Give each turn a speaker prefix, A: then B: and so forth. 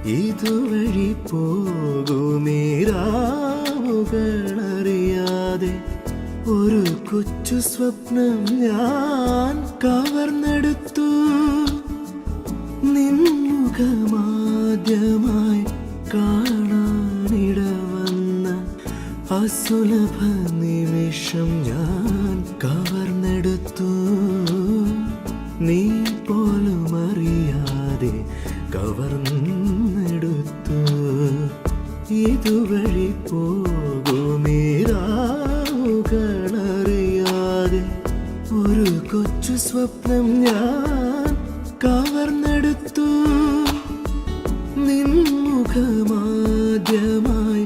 A: ഇതുവഴി പോകുമീരാവുകളറിയാതെ ഒരു കൊച്ചു സ്വപ്നം ഞാൻ കവർന്നെടുത്തു. നിൻമുഖമാദ്യമായി കാണാനിടവന്ന അസുലഭ നിമിഷം ഞാൻ കവർന്നെടുത്തു. നീ പോലും അറിയാതെ കവർന്നെടുത്തു. ഇതുവഴി പോകുമീരാവുകളറിയാതെ ഒരു കൊച്ചു സ്വപ്നം ഞാൻ കവർന്നെടുത്തു. നിൻമുഖമാദ്യമായി